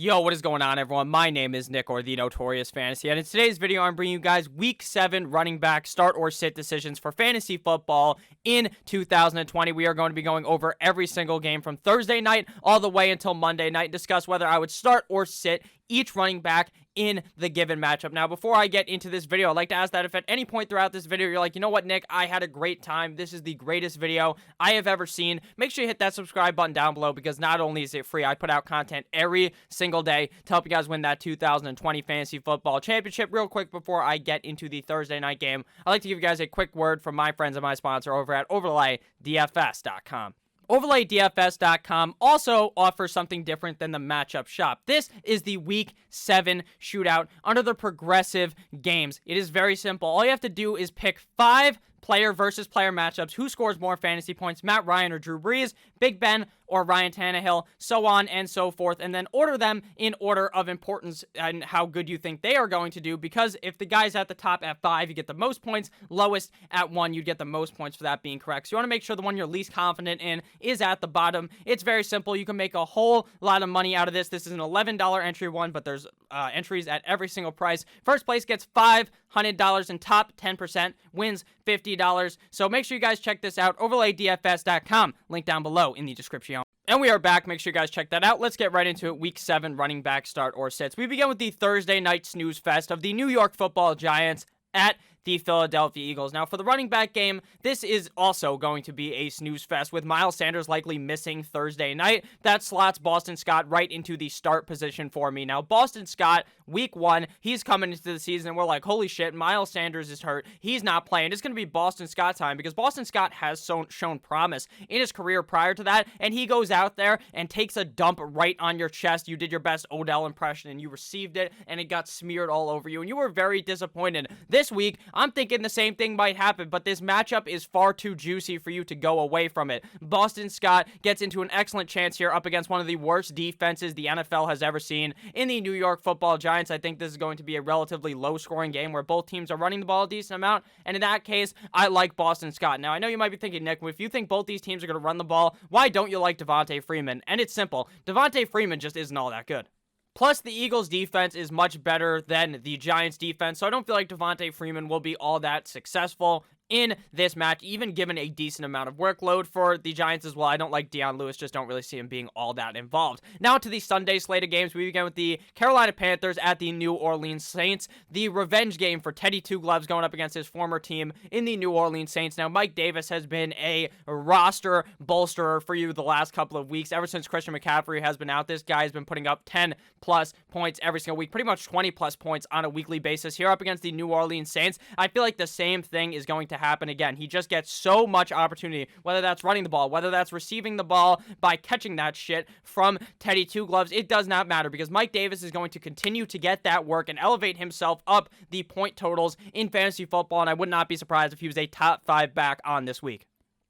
Yo, what is going on, everyone? My name is Nick, or the Notorious Fantasy, and in today's video, I'm bringing you guys Week 7 running back start or sit decisions for fantasy football in 2020. We are going to be going over every single game from Thursday night all the way until Monday night and discuss whether I would start or sit each running back in the given matchup. Now, before I get into this video, I'd like to ask that if at any point throughout this video, you're like, you know what, Nick, I had a great time. This is the greatest video I have ever seen. Make sure you hit that subscribe button down below because not only is it free, I put out content every single day to help you guys win that 2020 Fantasy Football Championship. Real quick before I get into the Thursday night game, I'd like to give you guys a quick word from my friends and my sponsor over at OverlayDFS.com. OverlayDFS.com also offers something different than the matchup shop. This is the Week 7 shootout under the progressive games. It is very simple. All you have to do is pick 5 player versus player matchups. Who scores more fantasy points, Matt Ryan or Drew Brees, Big Ben or Ryan Tannehill, so on and so forth, and then order them in order of importance and how good you think they are going to do, because if the guy's at the top at 5, you get the most points, lowest at 1, you'd get the most points for that being correct. So you want to make sure the one you're least confident in is at the bottom. It's very simple. You can make a whole lot of money out of this. This is an $11 entry one, but there's entries at every single price. First place gets $500 and top 10% wins $50. So make sure you guys check this out. OverlayDFS.com. Link down below in the description. And we are back. Make sure you guys check that out. Let's get right into it. Week 7 running back start or sits. We begin with the Thursday night snooze fest of the New York Football Giants at the Philadelphia Eagles. Now, for the running back game, this is also going to be a snooze fest with Miles Sanders likely missing Thursday night. That slots Boston Scott right into the start position for me. Now, Boston Scott, week 1, he's coming into the season, and we're like, holy shit, Miles Sanders is hurt. He's not playing. It's going to be Boston Scott time because Boston Scott has shown promise in his career prior to that, and he goes out there and takes a dump right on your chest. You did your best Odell impression, and you received it, and it got smeared all over you, and you were very disappointed. This week, I'm thinking the same thing might happen, but this matchup is far too juicy for you to go away from it. Boston Scott gets into an excellent chance here up against one of the worst defenses the NFL has ever seen in the New York Football Giants. I think this is going to be a relatively low-scoring game where both teams are running the ball a decent amount, and in that case, I like Boston Scott. Now, I know you might be thinking, Nick, if you think both these teams are going to run the ball, why don't you like Devonta Freeman? And it's simple. Devonta Freeman just isn't all that good. Plus, the Eagles' defense is much better than the Giants' defense, so I don't feel like Devonta Freeman will be all that successful in this match, even given a decent amount of workload for the Giants as well. I don't like Deion Lewis, just don't really see him being all that involved. Now to the Sunday slate of games, we begin with the Carolina Panthers at the New Orleans Saints. The revenge game for Teddy Two Gloves going up against his former team in the New Orleans Saints. Now, Mike Davis has been a roster bolsterer for you the last couple of weeks. Ever since Christian McCaffrey has been out, this guy has been putting up 10-plus points every single week, pretty much 20-plus points on a weekly basis here up against the New Orleans Saints. I feel like the same thing is going to happen again. He just gets so much opportunity, whether that's running the ball, whether that's receiving the ball by catching that shit from Teddy Two Gloves. It does not matter because Mike Davis is going to continue to get that work and elevate himself up the point totals in fantasy football, and I would not be surprised if he was a top 5 back on this week.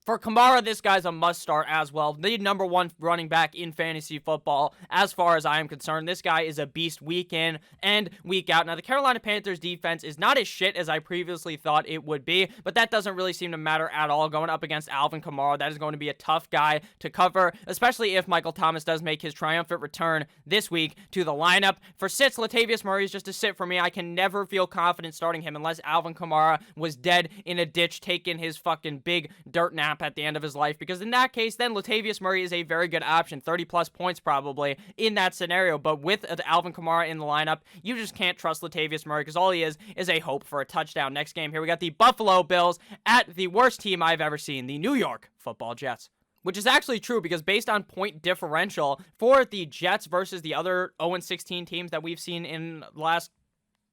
For Kamara, this guy's a must-start as well. The number 1 running back in fantasy football, as far as I am concerned. This guy is a beast week in and week out. Now, the Carolina Panthers defense is not as shit as I previously thought it would be, but that doesn't really seem to matter at all. Going up against Alvin Kamara, that is going to be a tough guy to cover, especially if Michael Thomas does make his triumphant return this week to the lineup. For sits, Latavius Murray is just a sit for me. I can never feel confident starting him unless Alvin Kamara was dead in a ditch, taking his fucking big dirt nap at the end of his life, because in that case, then Latavius Murray is a very good option, 30-plus points probably in that scenario, but with Alvin Kamara in the lineup, you just can't trust Latavius Murray because all he is a hope for a touchdown. Next game here, we got the Buffalo Bills at the worst team I've ever seen, the New York Football Jets. Which is actually true because based on point differential for the Jets versus the other 0-16 teams that we've seen in the last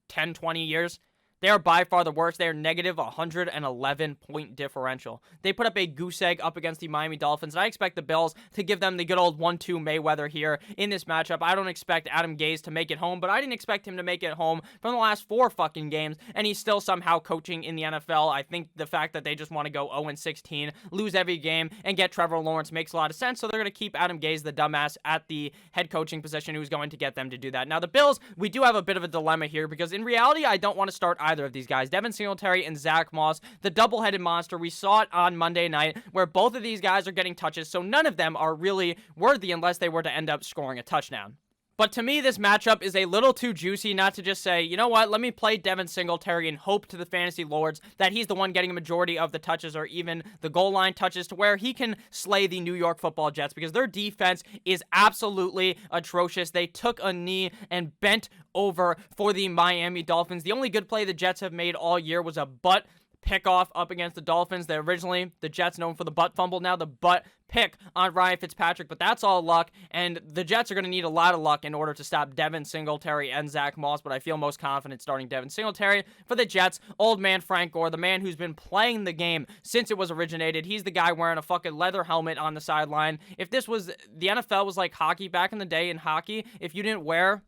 10, 20 years, they are by far the worst. They are negative 111 point differential. They put up a goose egg up against the Miami Dolphins, and I expect the Bills to give them the good old 1-2 Mayweather here in this matchup. I don't expect Adam Gase to make it home, but I didn't expect him to make it home from the last 4 fucking games, and he's still somehow coaching in the NFL. I think the fact that they just want to go 0-16, lose every game, and get Trevor Lawrence makes a lot of sense, so they're going to keep Adam Gase, the dumbass, at the head coaching position who's going to get them to do that. Now, the Bills, we do have a bit of a dilemma here because in reality, I don't want to start either of these guys. Devin Singletary and Zach Moss, the double-headed monster. We saw it on Monday night where both of these guys are getting touches, so none of them are really worthy unless they were to end up scoring a touchdown. But to me, this matchup is a little too juicy not to just say, you know what, let me play Devin Singletary and hope to the fantasy lords that he's the one getting a majority of the touches or even the goal line touches to where he can slay the New York Football Jets, because their defense is absolutely atrocious. They took a knee and bent over for the Miami Dolphins. The only good play the Jets have made all year was a butt pick-off up against the Dolphins. They're originally the Jets known for the butt fumble, now the butt pick on Ryan Fitzpatrick, but that's all luck, and the Jets are going to need a lot of luck in order to stop Devin Singletary and Zach Moss, but I feel most confident starting Devin Singletary for the Jets. Old man Frank Gore, the man who's been playing the game since it was originated. He's the guy wearing a fucking leather helmet on the sideline. If this was, the NFL was like hockey back in the day in hockey, if you didn't want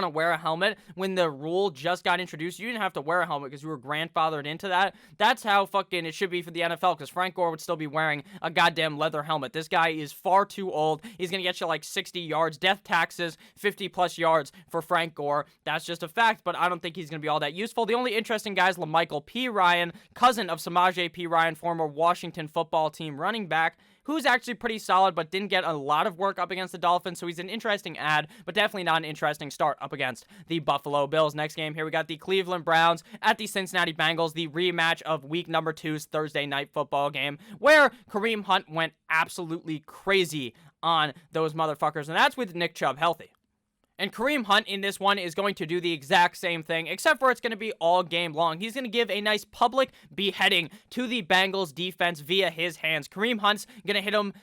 to wear a helmet when the rule just got introduced, you didn't have to wear a helmet because you were grandfathered into that. That's how fucking it should be for the NFL, because Frank Gore would still be wearing a goddamn leather helmet. This guy is far too old. He's going to get you like 60 yards. Death taxes, 50-plus yards for Frank Gore. That's just a fact, but I don't think he's going to be all that useful. The only interesting guy is LaMichael P. Ryan, cousin of Samaje P. Ryan, former Washington football team running back, who's actually pretty solid but didn't get a lot of work up against the Dolphins, so he's an interesting add, but definitely not an interesting start up against the Buffalo Bills. Next game here, we got the Cleveland Browns at the Cincinnati Bengals, the rematch of week number 2's Thursday night football game, where Kareem Hunt went absolutely crazy on those motherfuckers, and that's with Nick Chubb healthy. And Kareem Hunt in this one is going to do the exact same thing, except for it's going to be all game long. He's going to give a nice public beheading to the Bengals defense via his hands. Kareem Hunt's going to hit him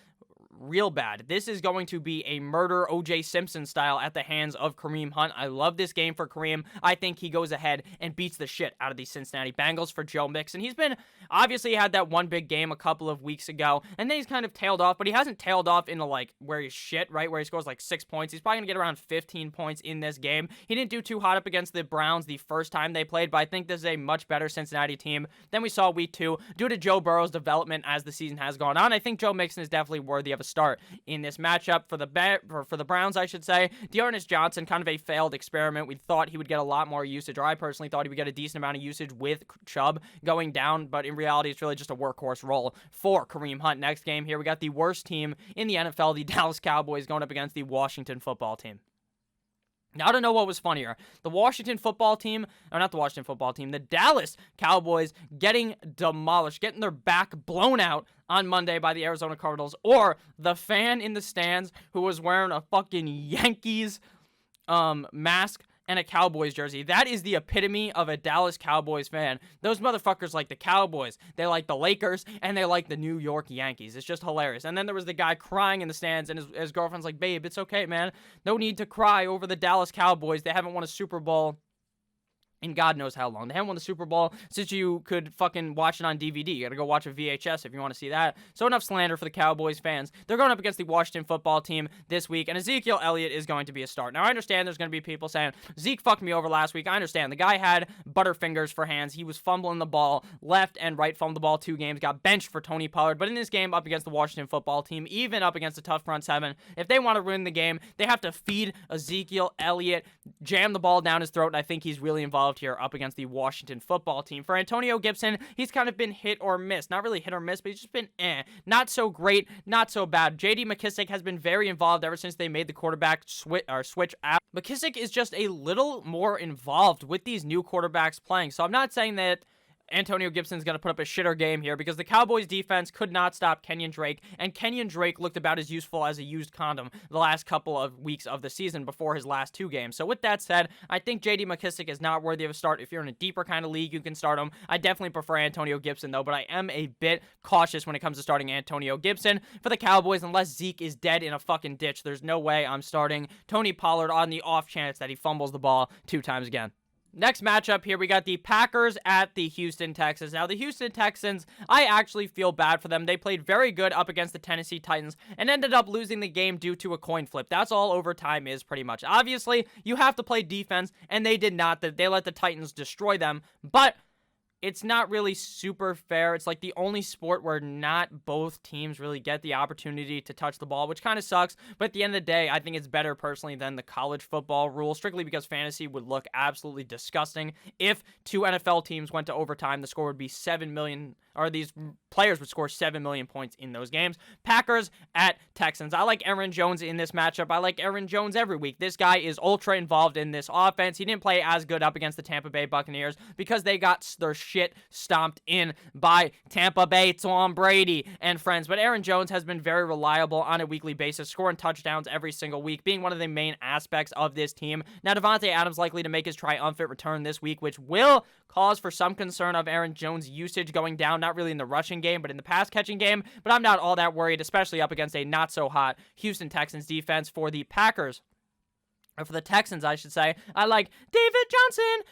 real bad. This is going to be a murder O.J. Simpson style at the hands of Kareem Hunt. I love this game for Kareem. I think he goes ahead and beats the shit out of the Cincinnati Bengals for Joe Mixon. He's been, obviously had that one big game a couple of weeks ago, and then he's kind of tailed off, but he hasn't tailed off into like where he's shit, right? Where he scores like 6 points. He's probably going to get around 15 points in this game. He didn't do too hot up against the Browns the first time they played, but I think this is a much better Cincinnati team than we saw week 2 due to Joe Burrow's development as the season has gone on. I think Joe Mixon is definitely worthy of a start in this matchup for the Browns, I should say. D'Ernest Johnson, kind of a failed experiment. We thought he would get a lot more usage, or I personally thought he would get a decent amount of usage with Chubb going down, but in reality, it's really just a workhorse role for Kareem Hunt. Next game here, we got the worst team in the NFL, the Dallas Cowboys, going up against the Washington football team. Now, I don't know what was funnier. The Washington football team, or not the Washington football team, the Dallas Cowboys getting demolished, getting their back blown out on Monday by the Arizona Cardinals, or the fan in the stands who was wearing a fucking Yankees mask and a Cowboys jersey. That is the epitome of a Dallas Cowboys fan. Those motherfuckers like the Cowboys, they like the Lakers, and they like the New York Yankees. It's just hilarious. And then there was the guy crying in the stands, and his girlfriend's like, babe, it's okay, man. No need to cry over the Dallas Cowboys. They haven't won a Super Bowl in God knows how long. They haven't won the Super Bowl since you could fucking watch it on DVD. You gotta go watch a VHS if you want to see that. So enough slander for the Cowboys fans. They're going up against the Washington football team this week, and Ezekiel Elliott is going to be a start. Now, I understand there's going to be people saying, Zeke fucked me over last week. I understand. The guy had butterfingers for hands. He was fumbling the ball left and right, fumbled the ball 2 games, got benched for Tony Pollard. But in this game up against the Washington football team, even up against a tough front seven, if they want to win the game, they have to feed Ezekiel Elliott, jam the ball down his throat, and I think he's really involved here up against the Washington football team. For Antonio Gibson, he's kind of been hit or miss. Not really hit or miss, but he's just been not so great, not so bad. J.D. McKissick has been very involved ever since they made the quarterback switch out. McKissick is just a little more involved with these new quarterbacks playing. So I'm not saying that Antonio Gibson's going to put up a shitter game here, because the Cowboys defense could not stop Kenyon Drake, and Kenyon Drake looked about as useful as a used condom the last couple of weeks of the season before his last 2 games. So with that said, I think J.D. McKissick is not worthy of a start. If you're in a deeper kind of league, you can start him. I definitely prefer Antonio Gibson, though, but I am a bit cautious when it comes to starting Antonio Gibson for the Cowboys. Unless Zeke is dead in a fucking ditch, there's no way I'm starting Tony Pollard on the off chance that he fumbles the ball 2 times again. Next matchup here, we got the Packers at the Houston Texans. Now, the Houston Texans, I actually feel bad for them. They played very good up against the Tennessee Titans and ended up losing the game due to a coin flip. That's all overtime is, pretty much. Obviously, you have to play defense, and they did not. They let the Titans destroy them, but it's not really super fair. It's like the only sport where not both teams really get the opportunity to touch the ball, which kind of sucks. But at the end of the day, I think it's better personally than the college football rule, strictly because fantasy would look absolutely disgusting. If 2 NFL teams went to overtime, the score would be 7 million players would score 7 million points in those games. Packers at Texans. I like Aaron Jones in this matchup. I like Aaron Jones every week. This guy is ultra involved in this offense. He didn't play as good up against the Tampa Bay Buccaneers because they got their shit stomped in by Tampa Bay, Tom Brady and friends. But Aaron Jones has been very reliable on a weekly basis, scoring touchdowns every single week, being one of the main aspects of this team. Now, Davante Adams likely to make his triumphant return this week, which will cause for some concern of Aaron Jones' usage going down, not really in the rushing game, but in the pass-catching game. But I'm not all that worried, especially up against a not-so-hot Houston Texans defense for the Packers. Or for the Texans, I should say. I like David Johnson.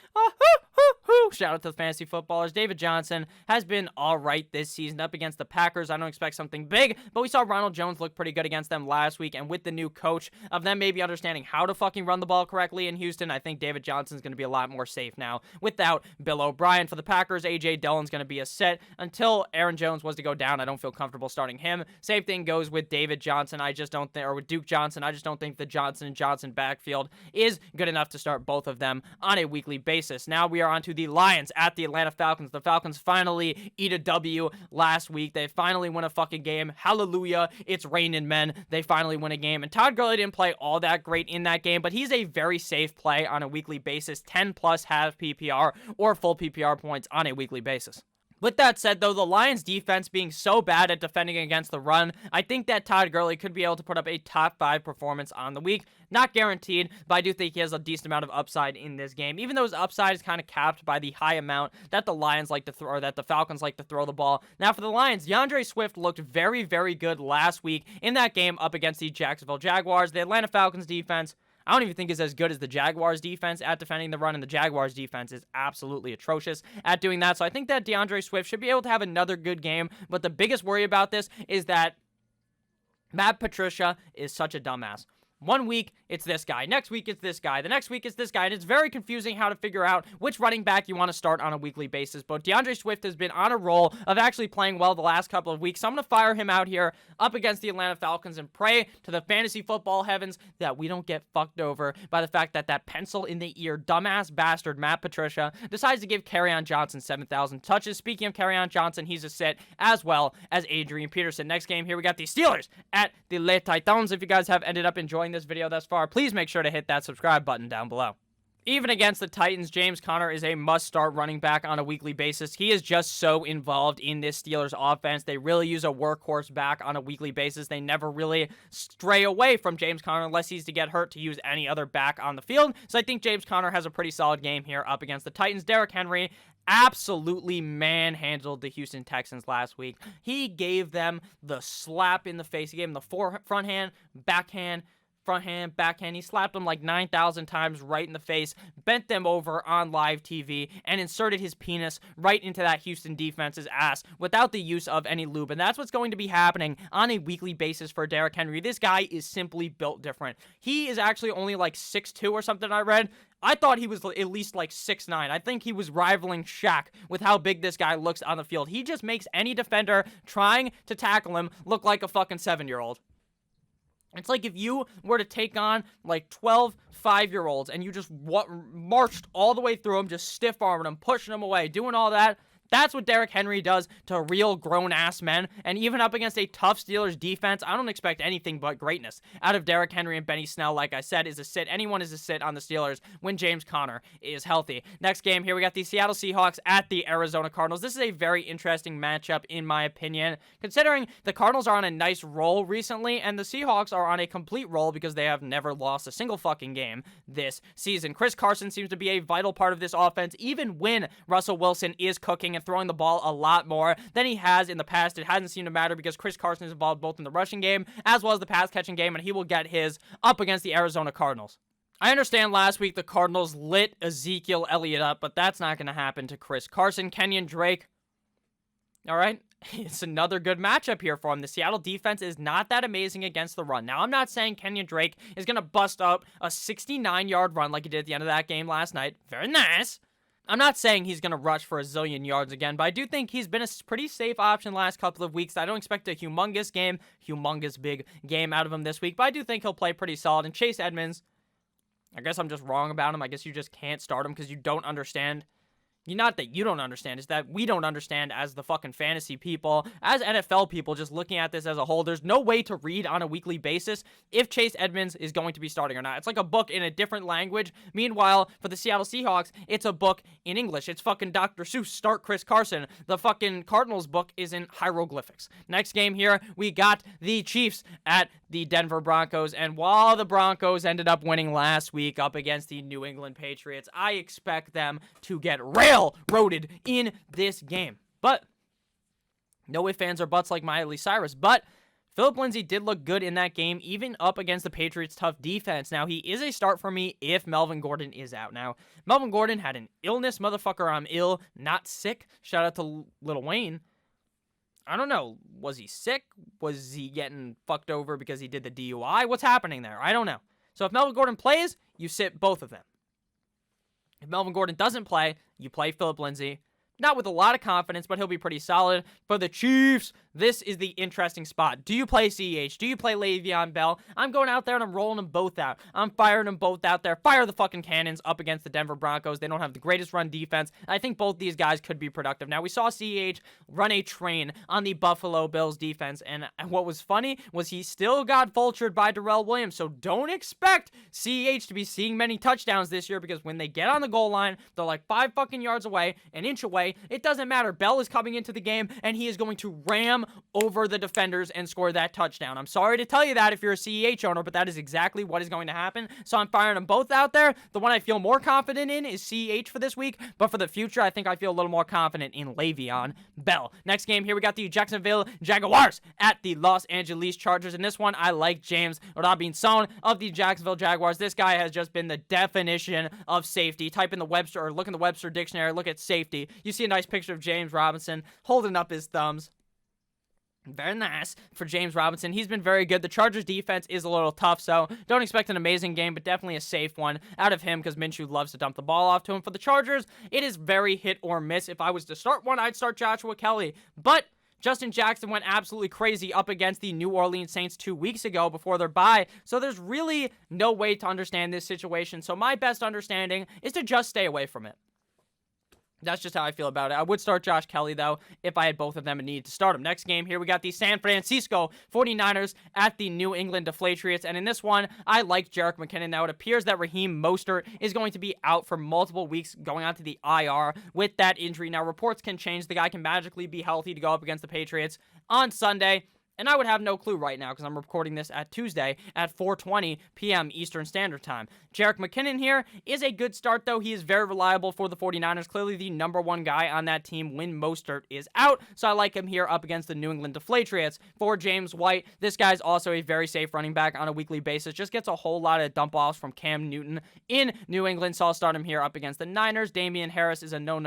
Shout out to the fantasy footballers. David Johnson has been all right this season up against the Packers. I don't expect something big, but we saw Ronald Jones look pretty good against them last week, and with the new coach of them maybe understanding how to fucking run the ball correctly in Houston, I think David Johnson's going to be a lot more safe now without Bill O'Brien. For the Packers, A.J. Dillon's going to be a sit until Aaron Jones was to go down. I don't feel comfortable starting him. Same thing goes with David Johnson. I just don't think, or with Duke Johnson, I just don't think the Johnson & Johnson backfield is good enough to start both of them on a weekly basis. Now we are on to the Lions at the Atlanta Falcons. The Falcons finally eat a W last week. They finally win a fucking game. Hallelujah. It's raining men. They finally win a game. And Todd Gurley didn't play all that great in that game, but he's a very safe play on a weekly basis. 10 plus half PPR or full PPR points on a weekly basis. With that said, though, the Lions' defense being so bad at defending against the run, I think that Todd Gurley could be able to put up a top 5 performance on the week. Not guaranteed, but I do think he has a decent amount of upside in this game, even though his upside is kind of capped by the high amount that the Lions like to throw, or that the Falcons like to throw the ball. Now, for the Lions, DeAndre Swift looked very, very good last week in that game up against the Jacksonville Jaguars. The Atlanta Falcons defense, I don't even think is as good as the Jaguars defense at defending the run, and the Jaguars defense is absolutely atrocious at doing that. So I think that DeAndre Swift should be able to have another good game, but the biggest worry about this is that Matt Patricia is such a dumbass. One week, it's this guy. Next week, it's this guy. The next week, it's this guy. And it's very confusing how to figure out which running back you want to start on a weekly basis. But DeAndre Swift has been on a roll of actually playing well the last couple of weeks. So I'm going to fire him out here up against the Atlanta Falcons and pray to the fantasy football heavens that we don't get fucked over by the fact that that pencil in the ear, dumbass bastard Matt Patricia decides to give Kerryon Johnson 7,000 touches. Speaking of Kerryon Johnson, he's a sit, as well as Adrian Peterson. Next game here, we got the Steelers at the Les Titans. If you guys have ended up enjoying this video thus far, please make sure to hit that subscribe button down below. Even against the Titans, James Conner is a must-start running back on a weekly basis. He is just so involved in this Steelers offense. They really use a workhorse back on a weekly basis. They never really stray away from James Conner unless he's to get hurt to use any other back on the field. So I think James Conner has a pretty solid game here up against the Titans. Derrick Henry absolutely manhandled the Houston Texans last week. He gave them the slap in the face. He gave them the front hand, backhand, front hand, backhand. He slapped them like 9,000 times right in the face, bent them over on live TV, and inserted his penis right into that Houston defense's ass without the use of any lube. And that's what's going to be happening on a weekly basis for Derrick Henry. This guy is simply built different. He is actually only like 6'2" or something I read. I thought he was at least like 6'9". I think he was rivaling Shaq with how big this guy looks on the field. He just makes any defender trying to tackle him look like a fucking 7-year-old. It's like if you were to take on like 12 5-year-olds and you just marched all the way through them, just stiff-arming them, pushing them away, doing all that. That's what Derrick Henry does to real grown-ass men. And even up against a tough Steelers defense, I don't expect anything but greatness out of Derrick Henry. And Benny Snell, like I said, is a sit. Anyone is a sit on the Steelers when James Conner is healthy. Next game here, we got the Seattle Seahawks at the Arizona Cardinals. This is a very interesting matchup, in my opinion, considering the Cardinals are on a nice roll recently, and the Seahawks are on a complete roll because they have never lost a single fucking game this season. Chris Carson seems to be a vital part of this offense, even when Russell Wilson is cooking and throwing the ball a lot more than he has in the past. It hasn't seemed to matter because Chris Carson is involved both in the rushing game as well as the pass catching game, and he will get his up against the Arizona Cardinals. I understand last week the Cardinals lit Ezekiel Elliott up, but that's not going to happen to Chris Carson. Kenyon Drake, all right, it's another good matchup here for him. The Seattle defense is not that amazing against the run. Now, I'm not saying Kenyon Drake is going to bust up a 69-yard run like he did at the end of that game last night. Very nice. I'm not saying he's going to rush for a zillion yards again, but I do think he's been a pretty safe option the last couple of weeks. I don't expect a humongous big game out of him this week, but I do think he'll play pretty solid. And Chase Edmonds, I guess I'm just wrong about him. I guess you just can't start him because you don't understand Not that you don't understand, it's that we don't understand as the fucking fantasy people, as NFL people, just looking at this as a whole. There's no way to read on a weekly basis if Chase Edmonds is going to be starting or not. It's like a book in a different language. Meanwhile, for the Seattle Seahawks, it's a book in English. It's fucking Dr. Seuss, start Chris Carson. The fucking Cardinals book is in hieroglyphics. Next game here, we got the Chiefs at the Denver Broncos, and while the Broncos ended up winning last week up against the New England Patriots, I expect them to get railroaded in this game. But no ifs, ands, or buts like Miley Cyrus. But Phillip Lindsay did look good in that game, even up against the Patriots' tough defense. Now, he is a start for me if Melvin Gordon is out. Now, Melvin Gordon had an illness. Motherfucker, I'm ill, not sick. Shout out to Lil Wayne. I don't know. Was he sick? Was he getting fucked over because he did the DUI? What's happening there? I don't know. So if Melvin Gordon plays, you sit both of them. If Melvin Gordon doesn't play, you play Phillip Lindsay. Not with a lot of confidence, but he'll be pretty solid. For the Chiefs, this is the interesting spot. Do you play CEH? Do you play Le'Veon Bell? I'm going out there and I'm rolling them both out. I'm firing them both out there. Fire the fucking cannons up against the Denver Broncos. They don't have the greatest run defense. I think both these guys could be productive. Now, we saw CEH run a train on the Buffalo Bills defense, and what was funny was he still got vultured by Darrell Williams, so don't expect CEH to be seeing many touchdowns this year, because when they get on the goal line, they're like 5 fucking yards away, an inch away. It doesn't matter. Bell is coming into the game, and he is going to ram over the defenders and score that touchdown. I'm sorry to tell you that if you're a CEH owner, but that is exactly what is going to happen. So I'm firing them both out there. The one I feel more confident in is CEH for this week, but for the future, I think I feel a little more confident in Le'Veon Bell. Next game here, we got the Jacksonville Jaguars at the Los Angeles Chargers. In this one, I like James Robinson of the Jacksonville Jaguars. This guy has just been the definition of safety. Type in the Webster, or look in the Webster dictionary, look at safety. You see a nice picture of James Robinson holding up his thumbs. Very nice for James Robinson. He's been very good. The Chargers defense is a little tough, so don't expect an amazing game, but definitely a safe one out of him, because Minshew loves to dump the ball off to him. For the Chargers, it is very hit or miss. If I was to start one, I'd start Joshua Kelly, but Justin Jackson went absolutely crazy up against the New Orleans Saints 2 weeks ago before their bye, so there's really no way to understand this situation. So my best understanding is to just stay away from it. That's just how I feel about it. I would start Josh Kelly, though, if I had both of them and needed to start them. Next game here, we got the San Francisco 49ers at the New England Deflatriots. And in this one, I like Jerick McKinnon. Now, it appears that Raheem Mostert is going to be out for multiple weeks, going on to the IR with that injury. Now, reports can change. The guy can magically be healthy to go up against the Patriots on Sunday. And I would have no clue right now, because I'm recording this at Tuesday at 4:20 p.m. Eastern Standard Time. Jerick McKinnon here is a good start, though. He is very reliable for the 49ers. Clearly the number one guy on that team when Mostert is out. So I like him here up against the New England Deflatriots. For James White, this guy's also a very safe running back on a weekly basis. Just gets a whole lot of dump-offs from Cam Newton in New England. So I'll start him here up against the Niners. Damian Harris is a no.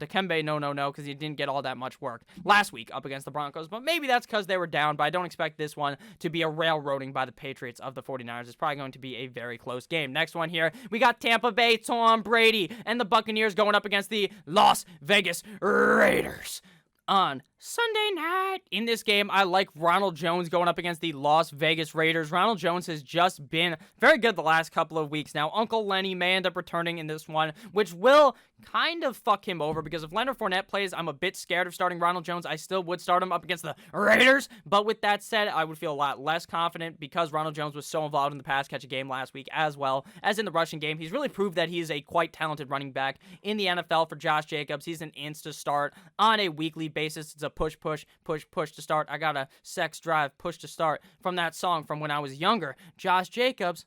Dikembe, no, because he didn't get all that much work last week up against the Broncos. But maybe that's because they were down, but I don't expect this one to be a railroading by the Patriots of the 49ers. It's probably going to be a very close game. Next one here, we got Tampa Bay, Tom Brady, and the Buccaneers going up against the Las Vegas Raiders on Sunday night. In this game, I like Ronald Jones going up against the Las Vegas Raiders. Ronald Jones has just been very good the last couple of weeks. Now, Uncle Lenny may end up returning in this one, which will kind of fuck him over, because if Leonard Fournette plays, I'm a bit scared of starting Ronald Jones. I still would start him up against the Raiders, but with that said, I would feel a lot less confident, because Ronald Jones was so involved in the pass catching game last week, as well as in the rushing game. He's really proved that he is a quite talented running back in the NFL. For Josh Jacobs, he's an insta start on a weekly basis. It's a push to start. I got a sex drive push to start from that song from when I was younger. Josh Jacobs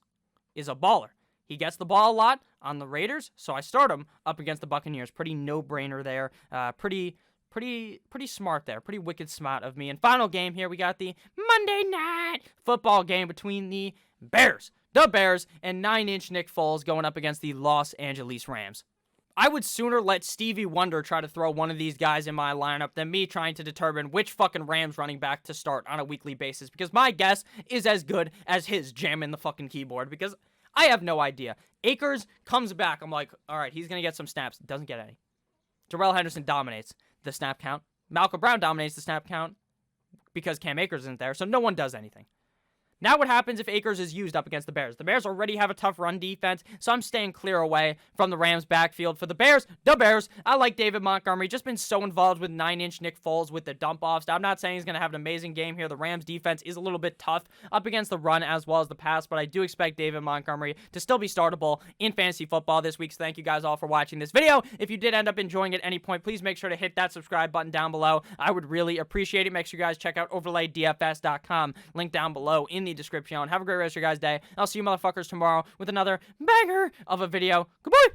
is a baller. He gets the ball a lot on the Raiders, so I start him up against the Buccaneers. Pretty no-brainer there. Pretty smart there. Pretty wicked smart of me. And final game here, we got the Monday Night Football game between the Bears, and 9-inch Nick Foles going up against the Los Angeles Rams. I would sooner let Stevie Wonder try to throw one of these guys in my lineup than me trying to determine which fucking Rams running back to start on a weekly basis, because my guess is as good as his jamming the fucking keyboard, because I have no idea. Akers comes back. I'm like, all right, he's going to get some snaps. Doesn't get any. Darrell Henderson dominates the snap count. Malcolm Brown dominates the snap count because Cam Akers isn't there, so no one does anything. Now what happens if Akers is used up against the Bears? The Bears already have a tough run defense, so I'm staying clear away from the Rams backfield. For the Bears, I like David Montgomery. Just been so involved with 9-inch Nick Foles with the dump-offs. I'm not saying he's going to have an amazing game here. The Rams defense is a little bit tough up against the run as well as the pass, but I do expect David Montgomery to still be startable in fantasy football this week. So thank you guys all for watching this video. If you did end up enjoying at any point, please make sure to hit that subscribe button down below. I would really appreciate it. Make sure you guys check out overlaydfs.com. Link down below in the description. Have a great rest of your guys' day. I'll see you motherfuckers tomorrow with another banger of a video. Goodbye!